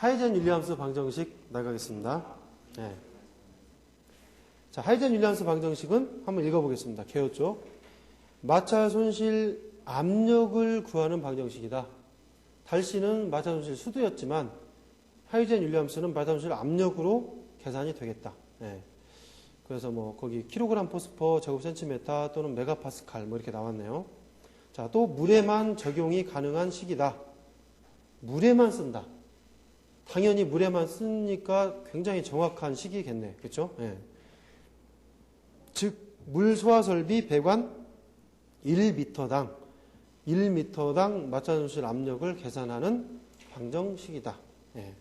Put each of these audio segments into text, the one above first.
하이젠 윌리엄스 방정식 나가겠습니다. 네. 자, 하이젠 윌리엄스 방정식은 한번 읽어보겠습니다. 개요 쪽. 마찰 손실 압력을 구하는 방정식이다. 달씨는 마찰 손실 수두였지만 하이젠 윌리엄스는 마찰 손실 압력으로 계산이 되겠다. 네. 그래서 뭐 거기 킬로그램 포스퍼 제곱 센티메타 또는 메가파스칼 뭐 이렇게 나왔네요. 자, 또 물에만 적용이 가능한 식이다. 물에만 쓴다. 당연히 물에만 쓰니까 굉장히 정확한 식이겠네. 그렇죠? 예. 즉, 물 소화 설비 배관 1m당 마찰 손실 압력을 계산하는 방정식이다. 예.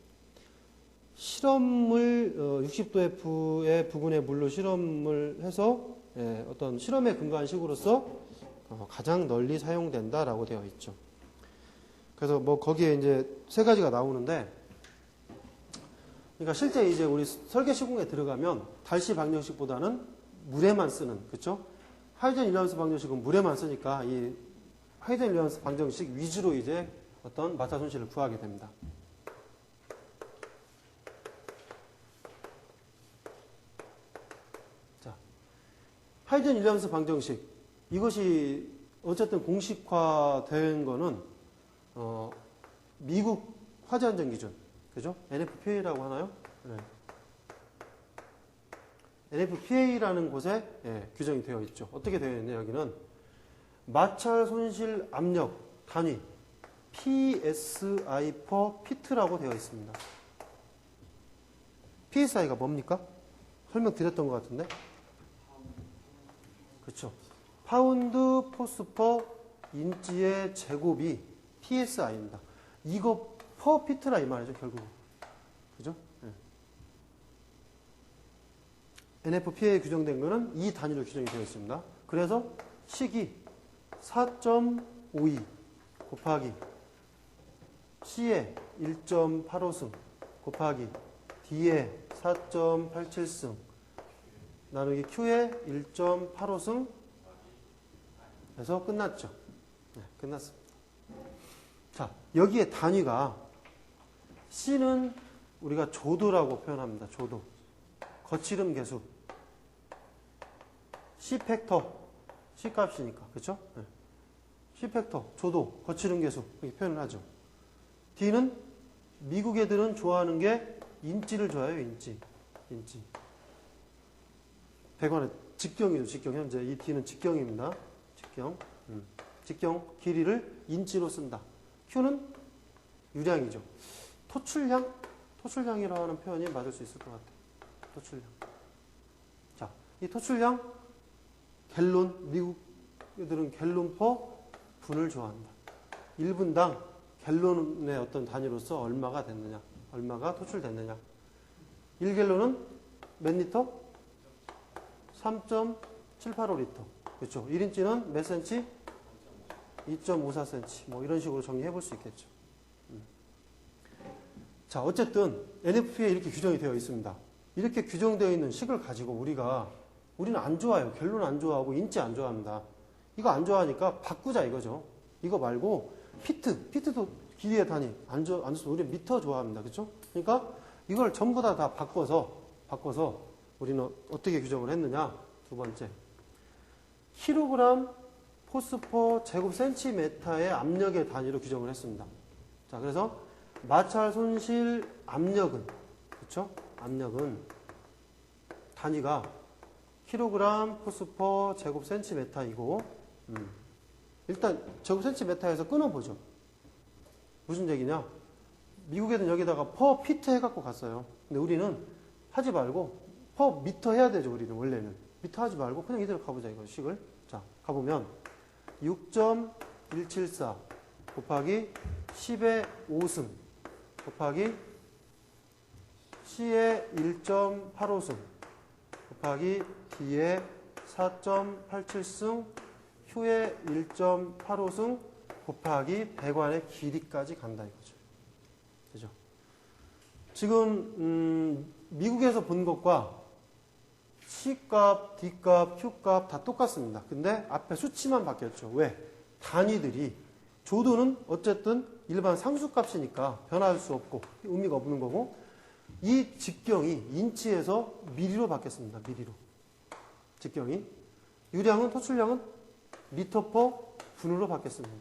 실험을 60도의 부근의 물로 실험을 해서 어떤 실험에 근거한 식으로서 가장 널리 사용된다라고 되어 있죠. 그래서 뭐 거기에 이제 세 가지가 나오는데, 그러니까 실제 이제 우리 설계 시공에 들어가면 달씨 방정식보다는 물에만 쓰는, 그렇죠? 하이젠 윌리엄스 방정식은 물에만 쓰니까 이 하이젠 윌리엄스 방정식 위주로 이제 어떤 마찰 손실을 구하게 됩니다. 자, 하이젠 윌리엄스 방정식, 이것이 어쨌든 공식화된 거는 미국 화재 안전 기준, 그죠? NFPA라고 하나요? 네. NFPA라는 곳에 규정이 되어 있죠. 어떻게 되어 있냐, 여기는 마찰 손실 압력 단위 PSI per fit라고 되어 있습니다. PSI가 뭡니까? 설명드렸던 것 같은데? 그렇죠. 파운드 포스 퍼 인치의 제곱이 PSI입니다. 이거 per fit라 이 말이죠, 결국. 그죠? 네. NFPA에 규정된 거는 이 단위로 규정이 되어 있습니다. 그래서 식이 4.52 곱하기 C의 1.85승 곱하기 D의 4.87승 나누기 Q의 1.85승 해서 끝났죠. 네, 끝났습니다. 자, 여기에 단위가 C는 우리가 조도라고 표현합니다. 조도. 거칠음 계수. C 팩터. C 값이니까. 그렇죠? 네. C 팩터. 조도. 거칠음 계수. 이렇게 표현을 하죠. D는 미국 애들은 좋아하는 게 인치를 좋아해요. 인치. 배관의 직경이죠. 직경. 현재 이 D는 직경입니다. 직경. 직경 길이를 인치로 쓴다. Q는 유량이죠. 토출량이라고 하는 표현이 맞을 수 있을 것 같아요. 토출량. 자, 이 토출량, 갤론, 미국 애들은 갤론 퍼 분을 좋아한다. 1분당 갤론의 어떤 단위로서 얼마가 됐느냐, 얼마가 토출됐느냐. 1갤론은 몇 리터? 3.785리터. 그렇죠. 1인치는 몇 센치? 2.54cm. 뭐 이런 식으로 정리해 볼 수 있겠죠. 자, 어쨌든 NFPA에 이렇게 규정이 되어 있습니다. 이렇게 규정되어 있는 식을 가지고 우리는 안 좋아해요. 갤론 안 좋아하고 인치 안 좋아합니다. 이거 안 좋아하니까 바꾸자 이거죠. 이거 말고 피트도 길이의 단위 안 좋아, 우리 미터 좋아합니다. 그렇죠? 그러니까 이걸 전부 다 바꿔서 우리는 어떻게 규정을 했느냐? 두 번째, 킬로그램 포스퍼 제곱 센티메타의 압력의 단위로 규정을 했습니다. 자, 그래서 마찰 손실 압력은, 그렇죠? 압력은 단위가 킬로그램 포스퍼 제곱 센티메타이고, 일단 제곱 센티메타에서 끊어보죠. 무슨 얘기냐? 미국에는 여기다가 퍼 피트 해갖고 갔어요. 근데 우리는 하지 말고 퍼 미터 해야 되죠. 우리는 원래는 미터 하지 말고 그냥 이대로 가보자 이거 식을. 자, 가보면 6.174 곱하기 10의 5승 곱하기 C의 1.85승 곱하기 D의 4.87승 Q의 1.85승 곱하기 배관의 길이까지 간다 이거죠. 그죠? 지금 미국에서 본 것과 C값, D값, Q값 다 똑같습니다. 근데 앞에 수치만 바뀌었죠. 왜? 단위들이 조도는 어쨌든 일반 상수값이니까 변할 수 없고 의미가 없는 거고, 이 직경이 인치에서 미리로 바뀌었습니다. 미리로. 직경이. 유량은, 토출량은 미터 퍼 분으로 바뀌었습니다.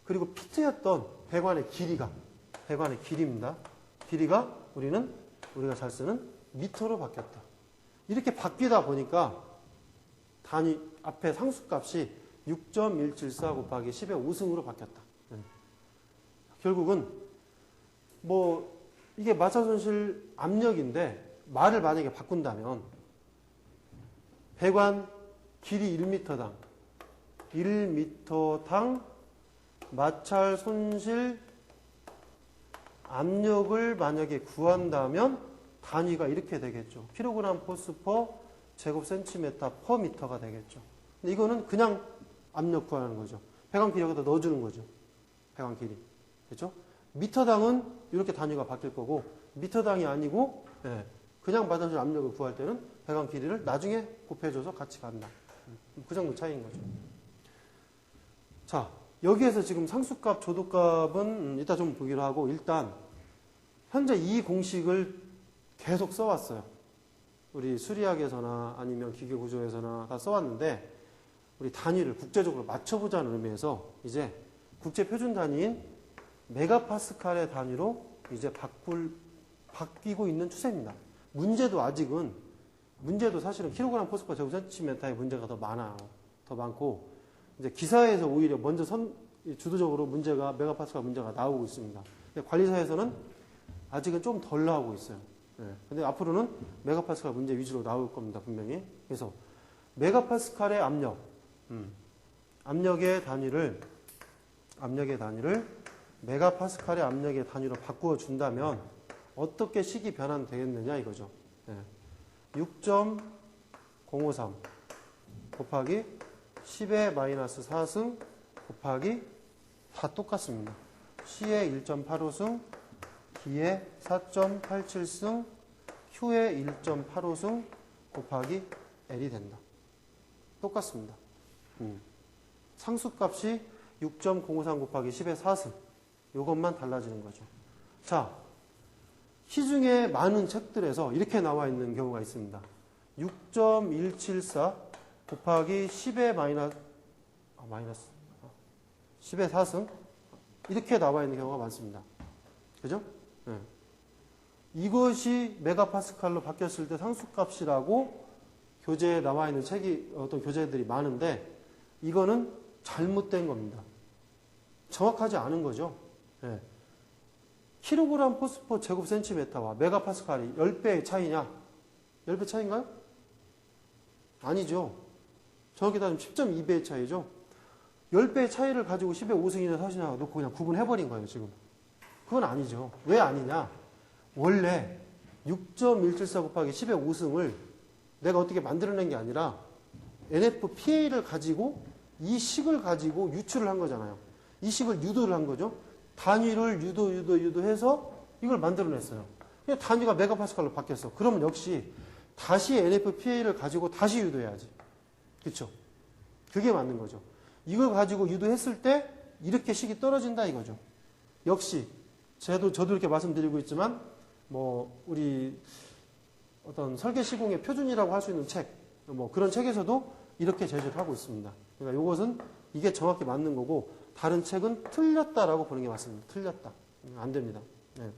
그리고 피트였던 배관의 길이입니다. 길이가 우리가 잘 쓰는 미터로 바뀌었다. 이렇게 바뀌다 보니까 단위 앞에 상수값이 6.174 곱하기 10의 5승으로 바뀌었다. 결국은 뭐 이게 마찰손실 압력인데 말을 만약에 바꾼다면 배관 길이 1m당 마찰 손실 압력을 만약에 구한다면 단위가 이렇게 되겠죠. 킬로그램 포스 퍼 제곱 센티미터 퍼 미터가 되겠죠. 근데 이거는 그냥 압력 구하는 거죠. 배관 길이 여기다 넣어주는 거죠. 배관 길이. 그렇죠? 미터당은 이렇게 단위가 바뀔 거고, 미터당이 아니고 그냥 받아줄 압력을 구할 때는 배관 길이를 나중에 곱해줘서 같이 간다. 그 정도 차이인 거죠. 자, 여기에서 지금 상수값, 조도값은 이따 좀 보기로 하고, 일단 현재 이 공식을 계속 써왔어요. 우리 수리학에서나 아니면 기계구조에서나 다 써왔는데, 우리 단위를 국제적으로 맞춰보자는 의미에서 이제 국제표준 단위인 메가파스칼의 단위로 이제 바뀌고 있는 추세입니다. 문제도 사실은 킬로그램 포스퍼 제곱 센티미터의 문제가 더 많아요. 더 많고, 이제 기사에서 오히려 먼저 주도적으로 문제가, 메가파스칼 문제가 나오고 있습니다. 근데 관리사에서는 아직은 좀 덜 나오고 있어요. 근데 앞으로는 메가파스칼 문제 위주로 나올 겁니다, 분명히. 그래서 메가파스칼의 압력의 단위를 메가파스칼의 압력의 단위로 바꾸어 준다면 어떻게 식이 변환되겠느냐 이거죠. 6.053 곱하기 10의 마이너스 4승 곱하기 다 똑같습니다. C의 1.85승, D의 4.87승, Q의 1.85승 곱하기 L이 된다. 똑같습니다. 상수값이 6.053 곱하기 10의 4승. 이것만 달라지는 거죠. 자, 시중에 많은 책들에서 이렇게 나와 있는 경우가 있습니다. 6.174 곱하기 10의 마이너스 10의 4승 이렇게 나와 있는 경우가 많습니다. 그죠? 네. 이것이 메가파스칼로 바뀌었을 때 상수값이라고 교재에 나와 있는 어떤 교재들이 많은데, 이거는 잘못된 겁니다. 정확하지 않은 거죠. 네. 킬로그램 포스퍼 제곱 센티미터와 메가파스칼이 10배의 차이냐? 10배 차이인가요? 아니죠. 정확히 따지면 10.2배의 차이죠. 10배의 차이를 가지고 10의 5승이나 4승이나 놓고 그냥 구분해버린 거예요, 지금. 그건 아니죠. 왜 아니냐? 원래 6.174 곱하기 10의 5승을 내가 어떻게 만들어낸 게 아니라 NFPA를 가지고 이 식을 가지고 유출을 한 거잖아요. 이 식을 유도를 한 거죠. 단위를 유도해서 이걸 만들어냈어요. 단위가 메가파스칼로 바뀌었어. 그러면 역시 다시 NFPA를 가지고 다시 유도해야지. 그렇죠? 그게 맞는 거죠. 이걸 가지고 유도했을 때 이렇게 식이 떨어진다 이거죠. 역시 저도 이렇게 말씀드리고 있지만 우리 어떤 설계 시공의 표준이라고 할 수 있는 책, 그런 책에서도 이렇게 제시를 하고 있습니다. 그러니까 이것은 이게 정확히 맞는 거고, 다른 책은 틀렸다라고 보는 게 맞습니다. 틀렸다. 안 됩니다. 네.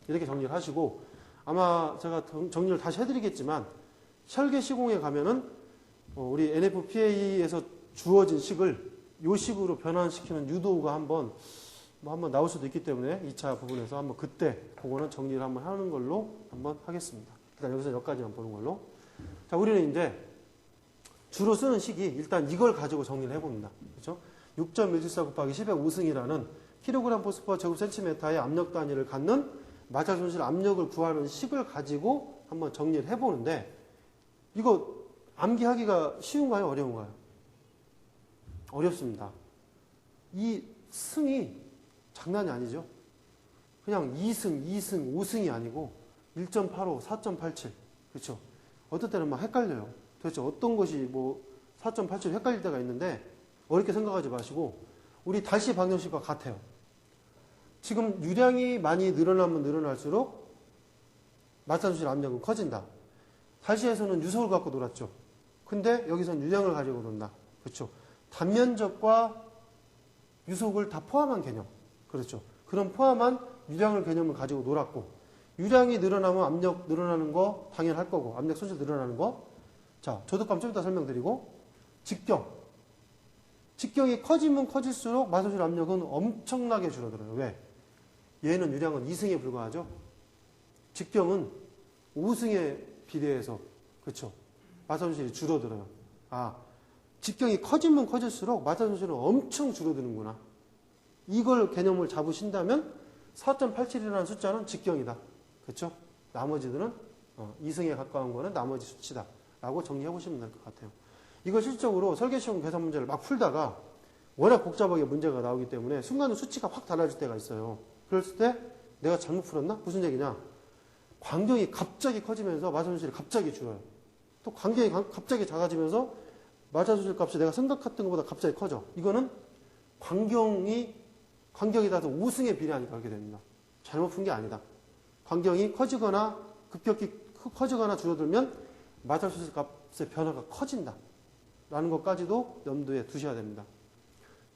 이렇게 정리를 하시고, 아마 제가 정리를 다시 해드리겠지만, 설계 시공에 가면은, 우리 NFPA에서 주어진 식을 요 식으로 변환시키는 유도가 한번 나올 수도 있기 때문에 2차 부분에서 한번 그때 그거는 정리를 한번 하는 걸로 한번 하겠습니다. 일단 여기서 여기까지만 보는 걸로. 자, 우리는 이제 주로 쓰는 식이 일단 이걸 가지고 정리를 해봅니다. 그렇죠? 6.174 곱하기 10의 5승이라는 킬로그램 포스퍼 제곱 센티미터의 압력 단위를 갖는 마찰 손실 압력을 구하는 식을 가지고 한번 정리를 해보는데, 이거 암기하기가 쉬운가요? 어려운가요? 어렵습니다. 이 승이 장난이 아니죠. 그냥 2승, 5승이 아니고 1.85, 4.87. 그렇죠? 어떤 때는 막 헷갈려요. 도대체 어떤 것이 4.87 헷갈릴 때가 있는데, 어렵게 생각하지 마시고 우리 달시 방정식과 같아요. 지금 유량이 많이 늘어나면 늘어날수록 마찰소실 압력은 커진다. 달시에서는 유속을 갖고 놀았죠. 근데 여기서는 유량을 가지고 논다. 그렇죠. 단면적과 유속을 다 포함한 개념. 그렇죠. 그런 포함한 유량을 개념을 가지고 놀았고, 유량이 늘어나면 압력 늘어나는 거 당연할 거고, 압력 손실 늘어나는 거. 자, 조독감 좀 이따 설명드리고, 직경. 직경이 커지면 커질수록 마찰소실 압력은 엄청나게 줄어들어요. 왜? 얘는 유량은 2승에 불과하죠. 직경은 5승에 비례해서, 그렇죠. 마찰소실이 줄어들어요. 아, 직경이 커지면 커질수록 마찰소실은 엄청 줄어드는구나. 이걸 개념을 잡으신다면 4.87이라는 숫자는 직경이다. 그렇죠? 나머지들은 2승에 가까운 거는 나머지 수치다. 라고 정리해 보시면 될 것 같아요. 이걸 실적으로 설계시험 계산 문제를 막 풀다가 워낙 복잡하게 문제가 나오기 때문에 순간은 수치가 확 달라질 때가 있어요. 그랬을 때 내가 잘못 풀었나? 무슨 얘기냐? 광경이 갑자기 커지면서 마찰소실이 갑자기 줄어요. 또 광경이 갑자기 작아지면서 마찰소실 값이 내가 생각했던 것보다 갑자기 커져. 이거는 광경이 따라서 5승에 비례하니까 그렇게 됩니다. 잘못 푼 게 아니다. 광경이 커지거나 급격히 커지거나 줄어들면 마찰소실 값의 변화가 커진다. 라는 것까지도 염두에 두셔야 됩니다.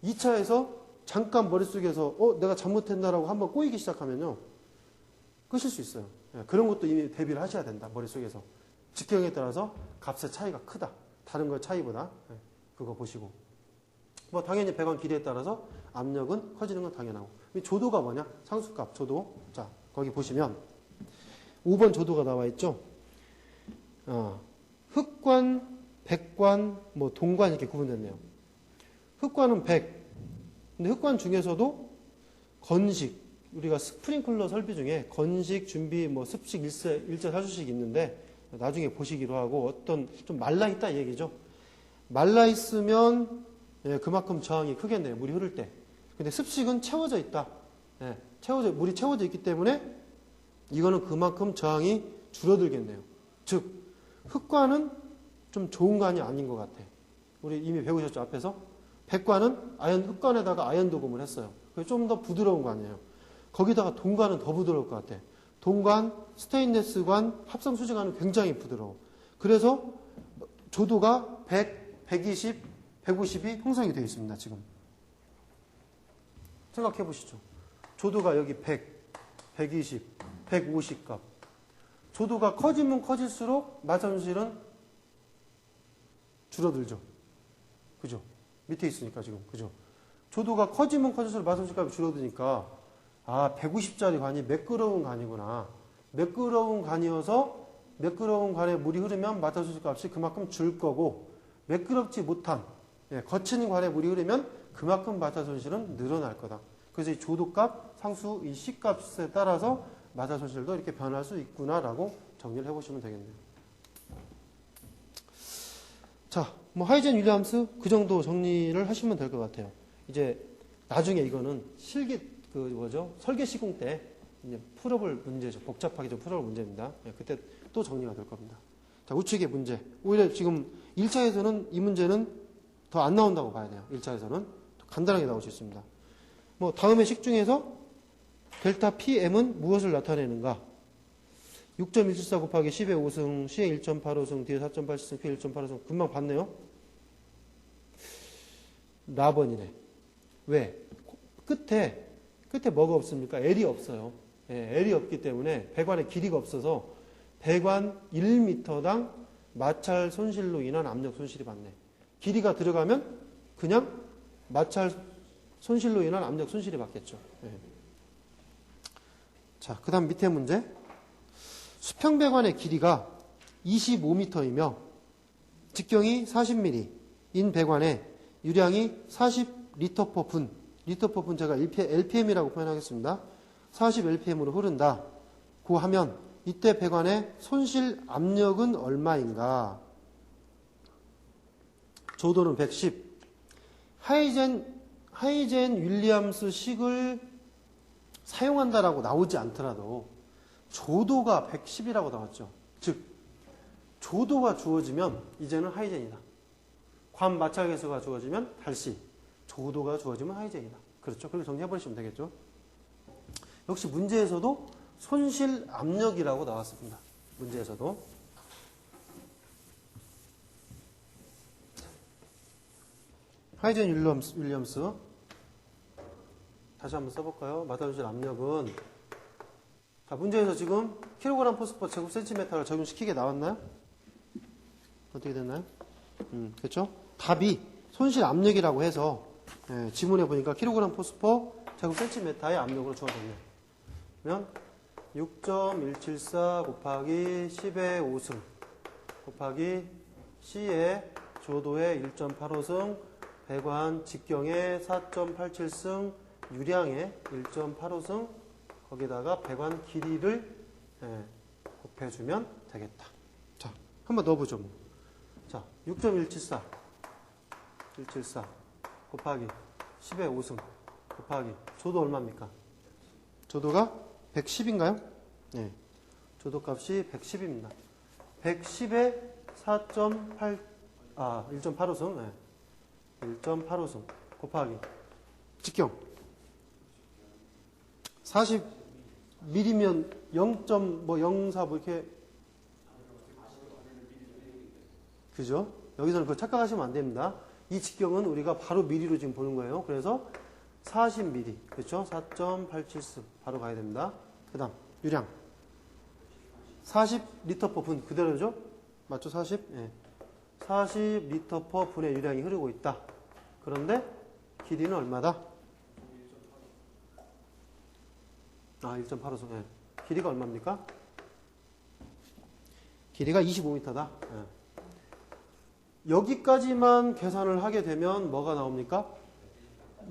2차에서 잠깐 머릿속에서 내가 잘못했나라고 한번 꼬이기 시작하면요. 끄실 수 있어요. 그런 것도 이미 대비를 하셔야 된다. 머릿속에서. 직경에 따라서 값의 차이가 크다. 다른 거 차이보다. 그거 보시고. 뭐 당연히 배관 길이에 따라서 압력은 커지는 건 당연하고. 조도가 뭐냐? 상수값, 조도. 자, 거기 보시면 5번 조도가 나와 있죠. 흑관, 백관, 뭐 동관 이렇게 구분됐네요. 흑관은 100. 근데 흑관 중에서도 건식, 우리가 스프링클러 설비 중에 건식, 준비, 뭐 습식, 일제 사수식이 있는데 나중에 보시기로 하고 어떤 좀 말라있다 이 얘기죠. 말라있으면 그만큼 저항이 크겠네요. 물이 흐를 때. 근데 습식은 채워져 있다. 물이 채워져 있기 때문에 이거는 그만큼 저항이 줄어들겠네요. 즉 흑관은 좀 좋은 관이 아닌 것 같아. 우리 이미 배우셨죠, 앞에서? 백관은 흑관에다가 아연 도금을 했어요. 그게 좀 더 부드러운 관이에요. 거기다가 동관은 더 부드러울 것 같아. 동관, 스테인레스관, 합성수지관은 굉장히 부드러워. 그래서 조도가 100, 120, 150이 형성이 되어 있습니다, 지금. 생각해 보시죠. 조도가 여기 100, 120, 150 값. 조도가 커지면 커질수록 마찰소실은 줄어들죠. 그죠? 밑에 있으니까 지금. 그죠? 조도가 커지면 커질수록 마찰소실 값이 줄어드니까 150짜리 관이 매끄러운 관이구나. 매끄러운 관이어서 매끄러운 관에 물이 흐르면 마찰소실 값이 그만큼 줄 거고 매끄럽지 못한 거친 관에 물이 흐르면 그만큼 마찰소실은 늘어날 거다. 그래서 이 조도값, 상수, 이 C값에 따라서 마찰소실도 이렇게 변할 수 있구나라고 정리를 해보시면 되겠네요. 자, 뭐 하이젠 윌리엄스 그 정도 정리를 하시면 될 것 같아요. 이제 나중에 이거는 설계 시공 때 이제 풀어볼 문제죠. 복잡하게 좀 풀어볼 문제입니다. 그때 또 정리가 될 겁니다. 자, 우측의 문제. 오히려 지금 1차에서는 이 문제는 더 안 나온다고 봐야 돼요. 1차에서는 간단하게 나올 수 있습니다. 뭐 다음의 식 중에서 델타 PM은 무엇을 나타내는가? 6.174 곱하기 10의 5승, C의 1.85승, D의 4.87승, P의 1.85승. 금방 봤네요. 라번이네. 왜? 끝에 뭐가 없습니까? L이 없어요. L이 없기 때문에 배관의 길이가 없어서 배관 1m당 마찰 손실로 인한 압력 손실이 받네. 길이가 들어가면 그냥 마찰 손실로 인한 압력 손실이 받겠죠. 자, 그 다음 밑에 문제. 수평 배관의 길이가 25m이며 직경이 40mm인 배관에 유량이 40L/분, 리터/분 제가 LPM이라고 표현하겠습니다. 40LPM으로 흐른다. 고 하면 이때 배관의 손실 압력은 얼마인가? 조도는 110. 하이젠 윌리엄스 식을 사용한다라고 나오지 않더라도 조도가 110이라고 나왔죠. 즉 조도가 주어지면 이제는 하이젠이다. 관 마찰 계수가 주어지면 달시, 조도가 주어지면 하이젠이다. 그렇죠? 그렇게 정리해버리시면 되겠죠. 역시 문제에서도 손실 압력이라고 나왔습니다. 문제에서도. 하이젠 윌리엄스. 다시 한번 써볼까요? 마찰손실 압력은, 자, 문제에서 지금 킬로그램 포스퍼 제곱 센티미터를 적용시키게 나왔나요? 어떻게 됐나요? 그렇죠? 답이 손실 압력이라고 해서, 예, 지문에 보니까 킬로그램 포스퍼 제곱 센티미터의 압력으로 주어졌네요. 그러면 6.174 곱하기 10의 5승 곱하기 C의 조도의 1.85승 배관 직경의 4.87승 유량의 1.85승 거기다가 배관 길이를, 예, 곱해주면 되겠다. 자, 한번 넣어보죠. 뭐. 자, 6.174 곱하기 10의 5승 곱하기 조도 얼마입니까? 조도가 110인가요? 네. 조도 값이 110입니다. 110에 1.85승. 네. 1.85승 곱하기 직경 40mm면 0.04 뭐 이렇게, 그죠? 여기서는 그거 착각하시면 안 됩니다. 이 직경은 우리가 바로 미리로 지금 보는 거예요. 그래서 40mm, 그렇죠? 4.87승 바로 가야 됩니다. 그 다음 유량 40리터/분 그대로죠? 맞죠? 40? 예. 40리터/분의 유량이 흐르고 있다. 그런데 길이는 얼마다? 1.85승. 예. 길이가 얼마입니까? 길이가 25m다. 예. 여기까지만 계산을 하게 되면 뭐가 나옵니까?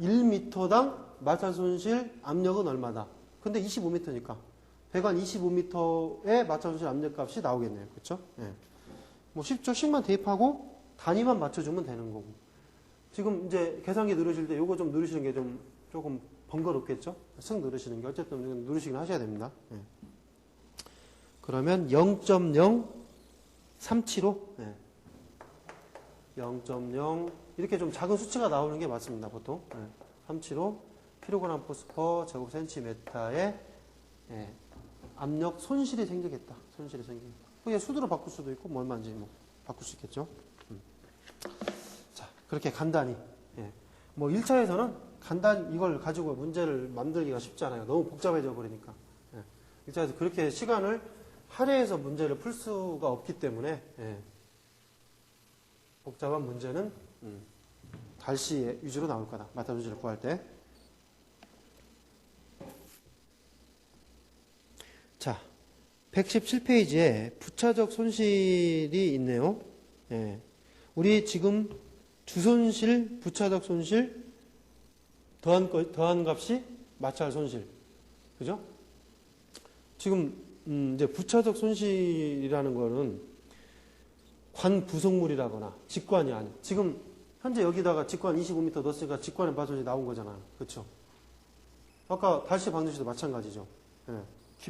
1m당 마찰손실 압력은 얼마다? 근데 25m니까 배관 25m의 마찰손실 압력값이 나오겠네요. 그렇죠? 예. 뭐 쉽죠? 식만 대입하고 단위만 맞춰주면 되는 거고. 지금 이제 계산기 누르실 때 요거 좀 누르시는 게 좀 조금 번거롭겠죠? 승 누르시는 게 어쨌든 누르시긴 하셔야 됩니다. 예. 그러면 0.0375. 예. 0.0 이렇게 좀 작은 수치가 나오는 게 맞습니다. 보통. 예. 375 킬로그램 포스퍼 제곱 센티미터의, 예, 압력 손실이 생기겠다. 손실이 생기겠다. 그게 수두로 바꿀 수도 있고 뭐 얼마인지 뭐 바꿀 수 있겠죠. 자, 그렇게 간단히. 예. 뭐 1차에서는 간단히 이걸 가지고 문제를 만들기가 쉽지 않아요. 너무 복잡해져 버리니까. 예. 1차에서 그렇게 시간을 할애해서 문제를 풀 수가 없기 때문에, 예. 복잡한 문제는 달시 위주로 나올 거다. 마찰손실을 구할 때. 자, 117페이지에 부차적 손실이 있네요. 예. 우리 지금 주손실, 부차적 손실, 더한 값이 마찰 손실. 그죠? 지금, 이제 부차적 손실이라는 거는 관 부속물이라거나 직관이 아니에요. 지금 현재 여기다가 직관 25m 넣었으니까 직관의 마찰손실이 나온 거잖아요. 그렇죠? 아까 달시 방정식도 마찬가지죠. 예.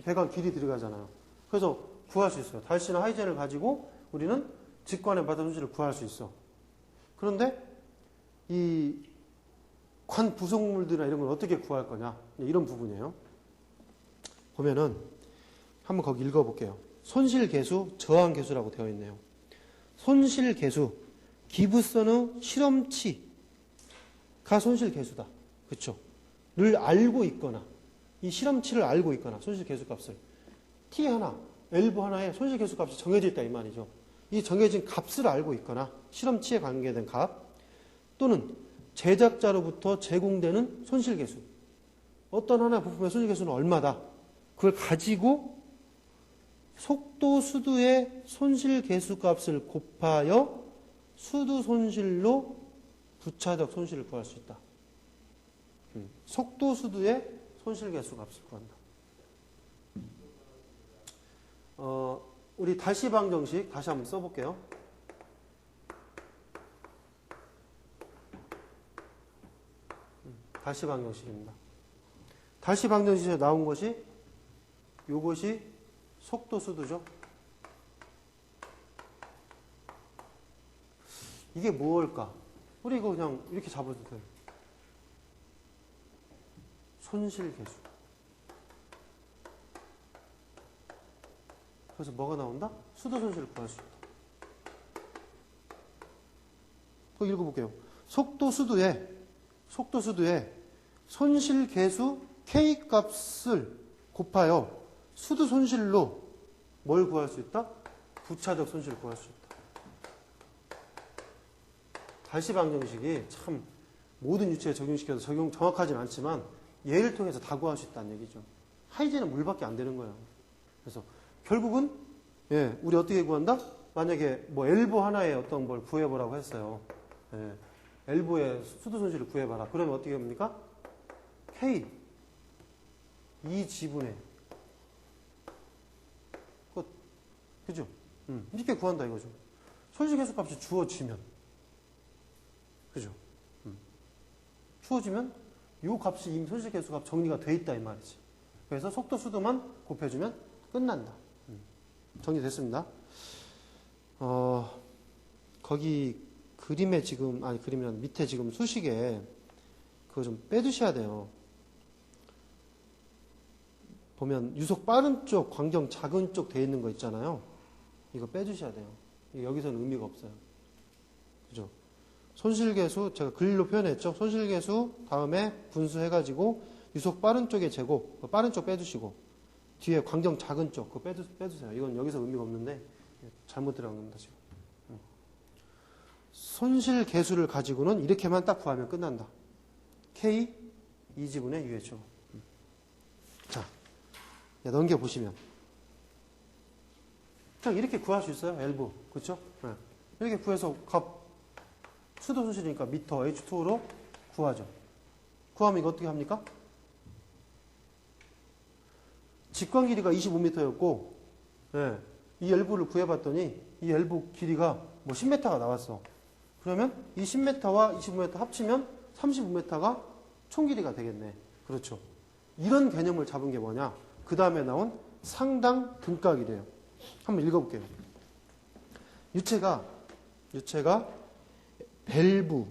배관 길이 들어가잖아요. 그래서 구할 수 있어요. 달시나 하이젠을 가지고 우리는 직관의 마찰손실을 구할 수 있어. 그런데 이 관 부속물들이나 이런 걸 어떻게 구할 거냐, 이런 부분이에요. 보면은 한번 거기 읽어볼게요. 손실계수, 저항계수라고 되어 있네요. 손실계수, 기부선의 실험치가 손실계수다. 그렇죠? 를 알고 있거나 이 실험치를 알고 있거나 손실계수값을 T 하나, L부 하나에 손실계수값이 정해져 있다 이 말이죠. 이 정해진 값을 알고 있거나 실험치에 관계된 값 또는 제작자로부터 제공되는 손실계수, 어떤 하나의 부품의 손실계수는 얼마다, 그걸 가지고 속도 수두의 손실계수값을 곱하여 수두 손실로 부차적 손실을 구할 수 있다. 속도 수두의 손실계수값을 구한다. 우리 달시 방정식 다시 한번 써볼게요. 달시 방정식입니다. 달시 방정식에서 나온 것이 요것이 속도 수두죠. 이게 뭘까? 우리 이거 그냥 이렇게 잡아도 돼요. 손실계수. 그래서 뭐가 나온다? 수도 손실을 구할 수 있다. 또 읽어볼게요. 속도 수도에 손실 계수 K 값을 곱하여 수도 손실로 뭘 구할 수 있다? 부차적 손실을 구할 수 있다. 달시 방정식이 참 모든 유체에 적용시켜서 적용 정확하진 않지만 예를 통해서 다 구할 수 있다는 얘기죠. 하이제는 물밖에 안 되는 거예요. 그래서 결국은 우리 어떻게 구한다? 만약에 뭐 엘보 하나에 어떤 걸 구해보라고 했어요. 엘보의 수도 손실을 구해봐라. 그러면 어떻게 합니까? K 2지분의 그죠? 이렇게 구한다 이거죠. 손실 계수 값이 주어지면 그죠? 주어지면 이 값이 이미 손실 계수 값 정리가 돼 있다 이 말이지. 그래서 속도 수도만 곱해주면 끝난다. 정리됐습니다. 거기 그림에 지금 그림이란 밑에 지금 수식에 그거 좀 빼두셔야 돼요. 보면 유속 빠른 쪽, 광경 작은 쪽 돼 있는 거 있잖아요. 이거 빼주셔야 돼요. 여기서는 의미가 없어요. 그죠? 손실계수, 제가 글로 표현했죠. 손실계수 다음에 분수해가지고 유속 빠른 쪽의 제곱, 빠른 쪽 빼주시고 뒤에 광경 작은 쪽 그거 빼주세요. 이건 여기서 의미가 없는데 잘못 들어간 겁니다 지금. 손실계수를 가지고는 이렇게만 딱 구하면 끝난다. K 2지분의 UHO. 자, 넘겨보시면 그냥 이렇게 구할 수 있어요. 엘보. 그렇죠? 이렇게 구해서 수도 손실이니까 미터 H2로 구하죠. 구하면 이거 어떻게 합니까? 직관 길이가 25m였고 이 엘보를 구해봤더니 이 엘보 길이가 뭐 10m가 나왔어. 그러면 이 10m와 25m 합치면 35m가 총 길이가 되겠네. 그렇죠. 이런 개념을 잡은 게 뭐냐? 그 다음에 나온 상당 등각이래요. 한번 읽어볼게요. 유체가 밸브,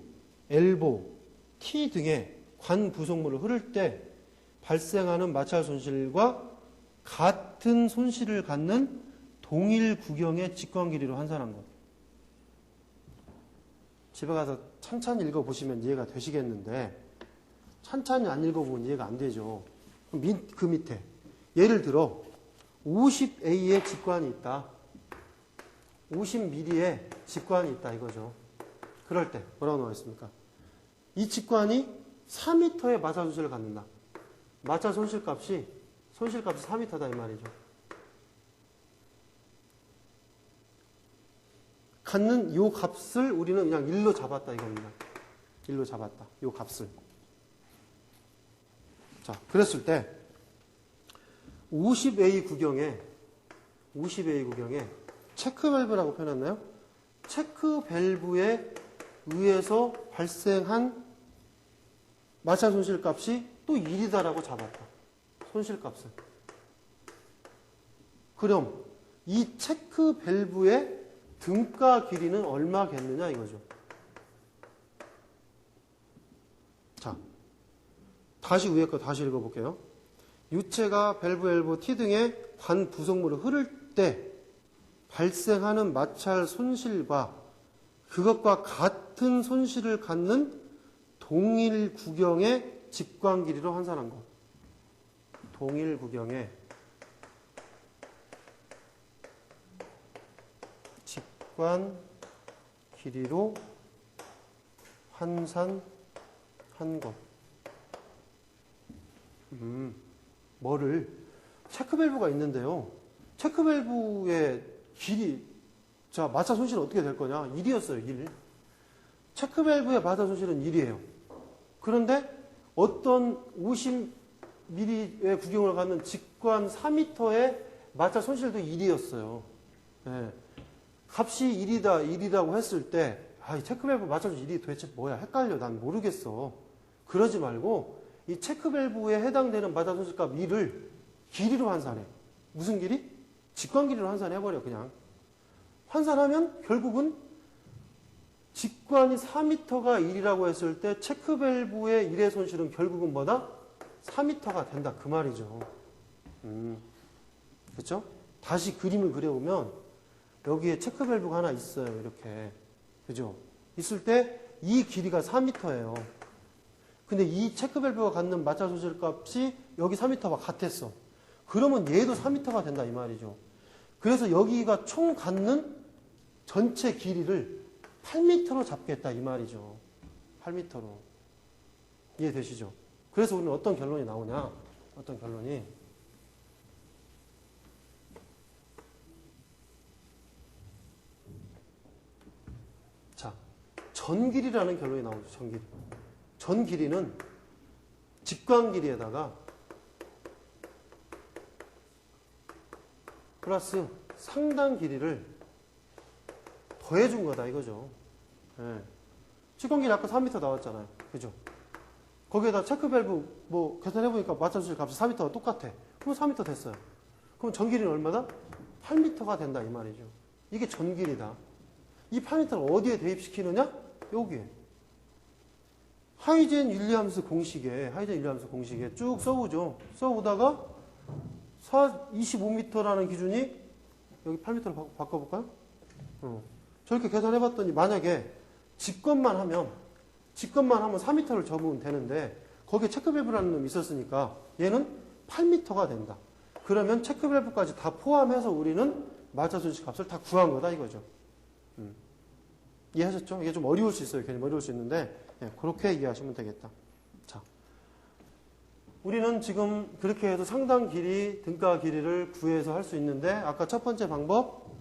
엘보, T 등의 관 부속물을 흐를 때 발생하는 마찰 손실과 같은 손실을 갖는 동일 구경의 직관 길이로 환산한 것. 집에 가서 찬찬히 읽어보시면 이해가 되시겠는데 찬찬히 안 읽어보면 이해가 안 되죠. 그 밑에 예를 들어 50A의 직관이 있다. 50mm의 직관이 있다 이거죠. 그럴 때 뭐라고 나와 있습니까? 이 직관이 4m의 마찰 손실을 갖는다. 마찰 손실값이 4m다 이 말이죠. 갖는 이 값을 우리는 그냥 1로 잡았다 이겁니다. 1로 잡았다. 이 값을. 자, 그랬을 때 50A 구경에 체크 밸브라고 표현했나요? 체크 밸브에 의해서 발생한 마찰 손실 값이 또 1이다라고 잡았다. 손실 값을. 그럼 이 체크 밸브의 등가 길이는 얼마겠느냐 이거죠. 자, 다시 위에 거 다시 읽어볼게요. 유체가 밸브, 엘보, T 등의 관 부속물을 흐를 때 발생하는 마찰 손실과 그것과 같은 손실을 갖는 동일 구경의 직관 길이로 환산한 것. 동일 구경의 직관 길이로 환산한 것. 뭐를? 체크밸브가 있는데요. 체크밸브의 길이, 자, 마찰 손실은 어떻게 될 거냐? 1이었어요, 1. 체크밸브의 마찰 손실은 1이에요. 그런데 어떤 50mm의 구경을 갖는 직관 4m의 마찰 손실도 1이었어요. 네. 값이 1이라고 했을 때, 이 체크밸브 마찰 손실 1이 도대체 뭐야? 헷갈려. 난 모르겠어. 그러지 말고, 이 체크밸브에 해당되는 마찰 손실값 1을 길이로 환산해. 무슨 길이? 직관 길이로 환산해버려, 그냥. 환산하면 결국은 직관이 4m가 1이라고 했을 때 체크밸브의 1의 손실은 결국은 뭐다? 4m가 된다. 그 말이죠. 그렇죠? 다시 그림을 그려보면 여기에 체크밸브가 하나 있어요. 이렇게. 그죠? 있을 때 이 길이가 4m예요. 근데 이 체크밸브가 갖는 마찰 소실 값이 여기 4m와 같았어. 그러면 얘도 4m가 된다 이 말이죠. 그래서 여기가 총 갖는 전체 길이를 8m로 잡겠다 이 말이죠. 8m로. 이해되시죠? 그래서 우리는 어떤 결론이 나오냐? 어떤 결론이? 자, 전길이라는 결론이 나오죠. 전길이. 전길이는 직관길이에다가 플러스 상당 길이를 더해준 거다 이거죠. 예. 직관길이 아까 3m 나왔잖아요. 그죠? 거기에다 체크밸브 뭐 계산해보니까 마찰소실 값이 4m와 똑같아. 그럼 4m 됐어요. 그럼 전길이는 얼마다? 8m가 된다 이 말이죠. 이게 전길이다. 이 8m를 어디에 대입시키느냐? 여기에. 하이젠 윌리엄스 공식에 쭉 써오죠. 써오다가 25m라는 기준이 여기 8m로 바꿔볼까요? 저렇게 계산해봤더니 만약에 직관만 하면 4m를 접으면 되는데 거기에 체크밸브라는 놈이 있었으니까 얘는 8m가 된다. 그러면 체크밸브까지 다 포함해서 우리는 마찰소실 값을 다 구한 거다 이거죠. 이해하셨죠? 이게 좀 어려울 수 있어요. 괜히 어려울 수 있는데 그렇게 이해하시면 되겠다. 자, 우리는 지금 그렇게 해서 상당 길이, 등가 길이를 구해서 할 수 있는데 아까 첫 번째 방법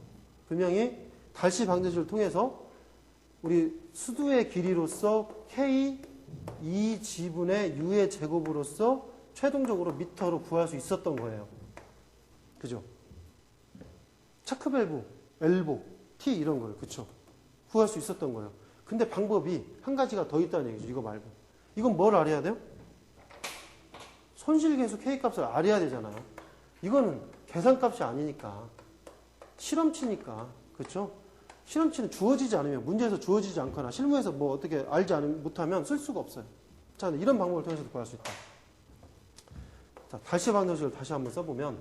분명히 달시 방정식을 통해서 우리 수두의 길이로서 K 2지분의 U의 제곱으로서 최종적으로 미터로 구할 수 있었던 거예요. 그죠? 체크밸브, 엘보, T 이런 거예요. 그쵸? 구할 수 있었던 거예요. 근데 방법이 한 가지가 더 있다는 얘기죠. 이거 말고. 이건 뭘 알아야 돼요? 손실계수 K값을 알아야 되잖아요. 이거는 계산값이 아니니까. 실험치니까. 그쵸? 실험치는 주어지지 않으면, 문제에서 주어지지 않거나 실무에서 뭐 어떻게 알지 못하면 쓸 수가 없어요. 자, 이런 방법을 통해서도 구할 수 있다. 자, 달시 방정식을 다시 한번 써보면,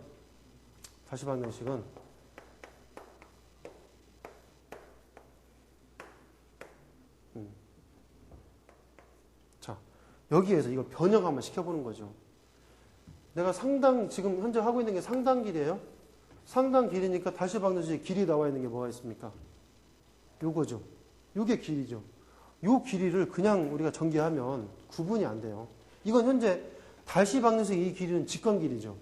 달시 방정식은 자, 여기에서 이걸 변형 한번 시켜보는 거죠. 내가 지금 현재 하고 있는 게 상당 길이에요. 상당 길이니까 달시 방정식에 길이 나와 있는 게 뭐가 있습니까? 요거죠. 요게 길이죠. 요 길이를 그냥 우리가 전개하면 구분이 안 돼요. 이건 현재 달시 방정식 이 길이는 직관 길이죠.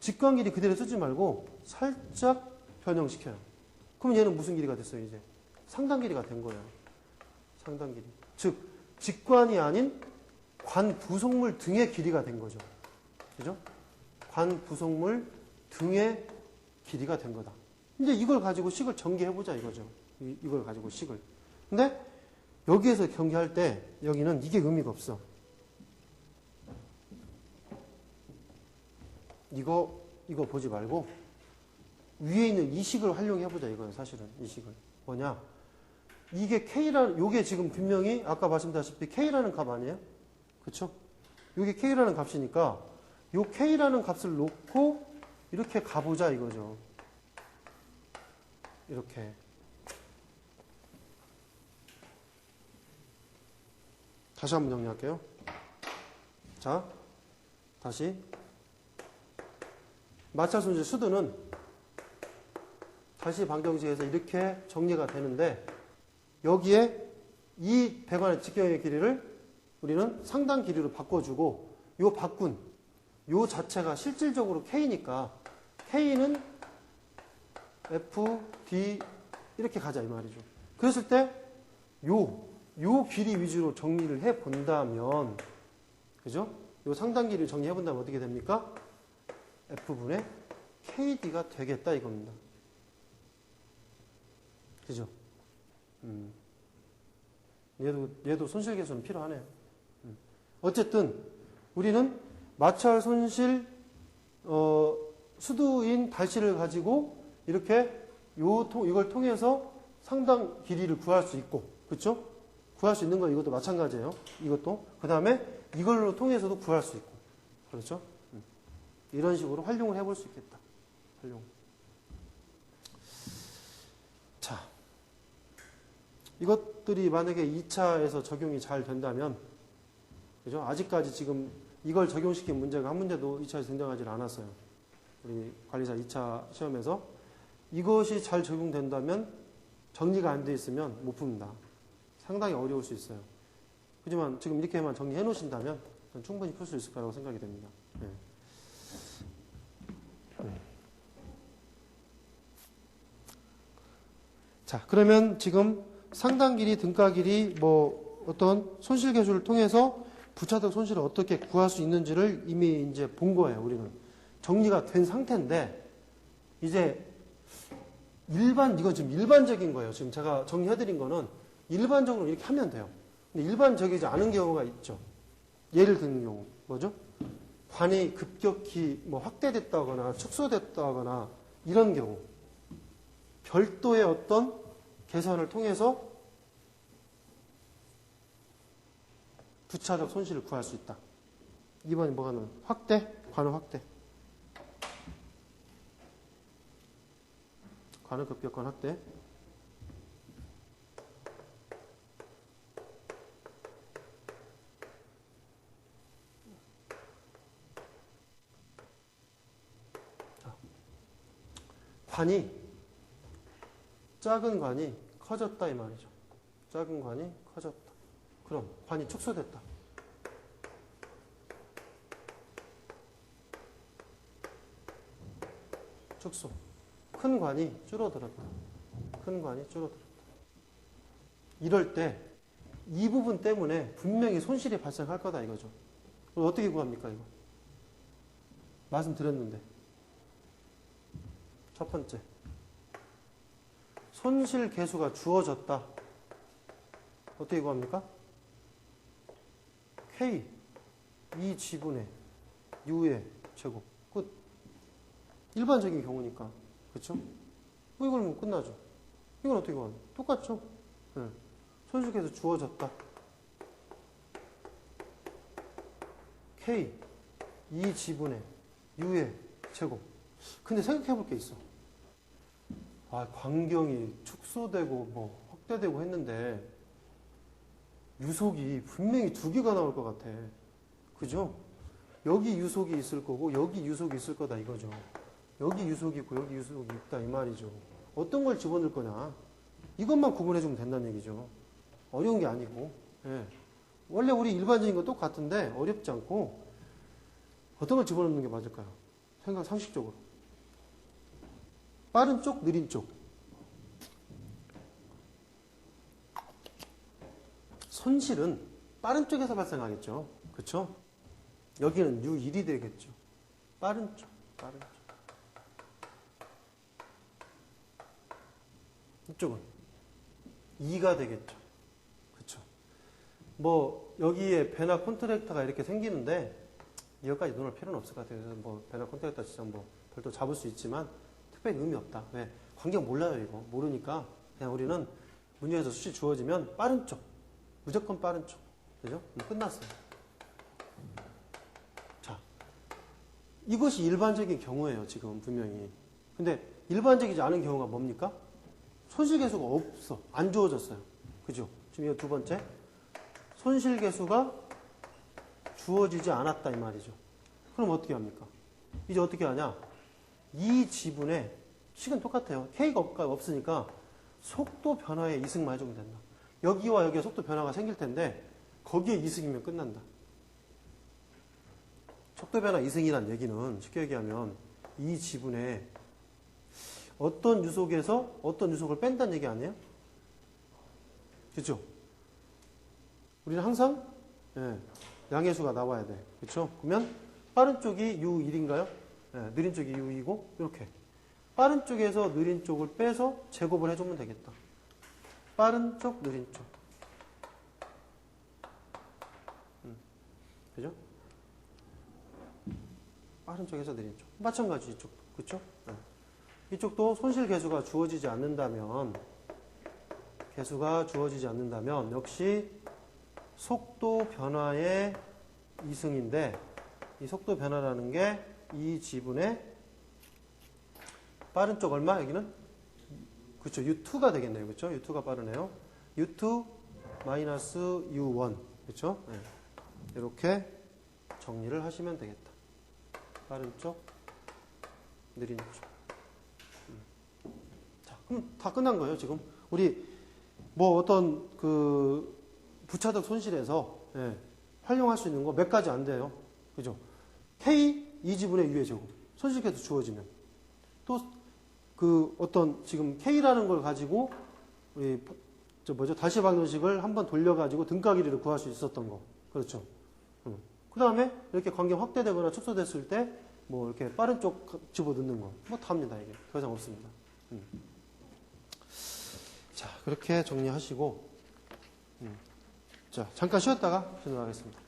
직관 길이 그대로 쓰지 말고 살짝 변형시켜요. 그럼 얘는 무슨 길이가 됐어요, 이제? 상당 길이가 된 거예요. 상당 길이. 즉, 직관이 아닌 관 부속물 등의 길이가 된 거죠. 그죠? 관 부속물 등의 길이가 된 거다. 이제 이걸 가지고 식을 전개해보자 이거죠. 이걸 가지고 식을. 근데 여기에서 전개할 때 여기는 이게 의미가 없어. 이거 보지 말고 위에 있는 이 식을 활용해보자 이거예요. 사실은 이 식을. 뭐냐? 이게 요게 지금 분명히 아까 말씀드렸다시피 K라는 값 아니에요? 그쵸? 요게 K라는 값이니까 요 K라는 값을 놓고 이렇게 가보자 이거죠. 이렇게. 다시 한번 정리할게요. 자, 다시. 마찰소실 수두는 다시 방정식에서 이렇게 정리가 되는데 여기에 이 배관의 직경의 길이를 우리는 상당 길이로 바꿔주고 요 바꾼 요 자체가 실질적으로 K니까 K는 F, D 이렇게 가자 이 말이죠. 그랬을 때 요 길이 위주로 정리를 해 본다면 그죠? 요 상당 길이를 정리해 본다면 어떻게 됩니까? F분의 KD가 되겠다 이겁니다. 그죠? 얘도 손실계수는 필요하네요. 어쨌든 우리는 마찰 손실 수두인 달시를 가지고 이렇게 이걸 통해서 상당 길이를 구할 수 있고, 그렇죠? 구할 수 있는 건 이것도 마찬가지예요. 이것도 그 다음에 이걸로 통해서도 구할 수 있고, 그렇죠? 이런 식으로 활용을 해볼 수 있겠다. 활용. 이것들이 만약에 2차에서 적용이 잘 된다면, 그죠? 아직까지 지금 이걸 적용시킨 문제가 한 문제도 2차에서 등장하지 않았어요. 우리 관리사 2차 시험에서. 이것이 잘 적용된다면 정리가 안 돼 있으면 못 풉니다. 상당히 어려울 수 있어요. 하지만 지금 이렇게만 정리해 놓으신다면 충분히 풀 수 있을 거라고 생각이 됩니다. 네. 자, 그러면 지금 상당 길이, 등가 길이, 뭐 어떤 손실 계수를 통해서 부차적 손실을 어떻게 구할 수 있는지를 이미 이제 본 거예요. 우리는 정리가 된 상태인데 이제 이건 지금 일반적인 거예요. 지금 제가 정리해드린 거는 일반적으로 이렇게 하면 돼요. 근데 일반적이지 않은 경우가 있죠. 예를 드는 경우 뭐죠? 관이 급격히 뭐 확대됐다거나 축소됐다거나 이런 경우 별도의 어떤 계산을 통해서 부차적 손실을 구할 수 있다. 2번이 뭐가 나와요? 확대, 관의 확대. 관의 급격한 확대. 자, 작은 관이 커졌다 이 말이죠. 작은 관이 커졌다. 그럼 관이 축소됐다. 축소. 큰 관이 줄어들었다. 큰 관이 줄어들었다. 이럴 때 이 부분 때문에 분명히 손실이 발생할 거다 이거죠. 그럼 어떻게 구합니까 이거? 말씀드렸는데. 첫 번째. 손실 계수가 주어졌다. 어떻게 구합니까? K 2지분의 U의 제곱. 끝. 일반적인 경우니까. 그렇죠? 이걸 뭐 끝나죠. 이건 어떻게 구하냐? 똑같죠? 네. 손실 계수 주어졌다. K 2지분의 U의 제곱. 근데 생각해 볼 게 있어. 광경이 축소되고 뭐 확대되고 했는데 유속이 분명히 두 개가 나올 것 같아. 그죠? 여기 유속이 있을 거고 여기 유속이 있을 거다 이거죠. 여기 유속이 있고 여기 유속이 있다 이 말이죠. 어떤 걸 집어넣을 거냐. 이것만 구분해주면 된다는 얘기죠. 어려운 게 아니고. 예. 원래 우리 일반적인 거 똑같은데 어렵지 않고 어떤 걸 집어넣는 게 맞을까요? 상식적으로. 빠른 쪽, 느린 쪽. 손실은 빠른 쪽에서 발생하겠죠. 그렇죠? 여기는 U1이 되겠죠. 빠른 쪽. 이쪽은 2가 되겠죠. 그렇죠? 뭐 여기에 배나 콘트랙터가 이렇게 생기는데 이것까지 넣을 필요는 없을 것 같아요. 그래서 뭐 배나 콘트랙터 진짜 뭐 별도 잡을 수 있지만 특별히 의미 없다. 왜? 관계가 몰라요, 이거. 모르니까 그냥 우리는 문제에서 수치 주어지면 빠른 쪽. 무조건 빠른 쪽. 그죠? 끝났어요. 자. 이것이 일반적인 경우예요, 지금 분명히. 근데 일반적이지 않은 경우가 뭡니까? 손실계수가 없어. 안 주어졌어요. 그죠? 지금 이거 두 번째. 손실계수가 주어지지 않았다, 이 말이죠. 그럼 어떻게 합니까? 이제 어떻게 하냐? 이 지분에 식은 똑같아요. K가 없으니까 속도 변화에 이승만 해주면 된다. 여기와 여기에 속도 변화가 생길 텐데 거기에 이승이면 끝난다. 속도 변화 이승이란 얘기는 쉽게 얘기하면 이 지분에 어떤 유속에서 어떤 유속을 뺀다는 얘기 아니에요? 그렇죠? 우리는 항상 양해수가 나와야 돼. 그렇죠? 그러면 빠른 쪽이 U1인가요? 느린 쪽이 U2고 이렇게 빠른 쪽에서 느린 쪽을 빼서 제곱을 해주면 되겠다. 빠른 쪽, 느린 쪽. 그죠? 빠른 쪽에서 느린 쪽. 마찬가지 이쪽도. 그렇죠? 이쪽도 손실 계수가 주어지지 않는다면 역시 속도 변화의 이승인데 이 속도 변화라는 게 이 지분의 빠른 쪽 얼마? 여기는? 그렇죠. U2가 되겠네요. 그렇죠? U2가 빠르네요. U2 마이너스 U1 그렇죠? 네. 이렇게 정리를 하시면 되겠다. 빠른 쪽, 느린 쪽. 자, 그럼 다 끝난 거예요, 지금. 우리 뭐 어떤 그 부차적 손실에서 예, 활용할 수 있는 거 몇 가지 안 돼요. 그죠? K 2지분의 U의 제곱. 손실계수 주어지면. 또 그 어떤 지금 K라는 걸 가지고 우리 다시 방정식을 한번 돌려가지고 등가 길이를 구할 수 있었던 거. 그렇죠. 그 다음에 이렇게 관계 확대되거나 축소됐을 때 뭐 이렇게 빠른 쪽 집어넣는 거. 뭐 답니다, 이게. 더 이상 없습니다. 자, 그렇게 정리하시고, 자, 잠깐 쉬었다가 진행하겠습니다.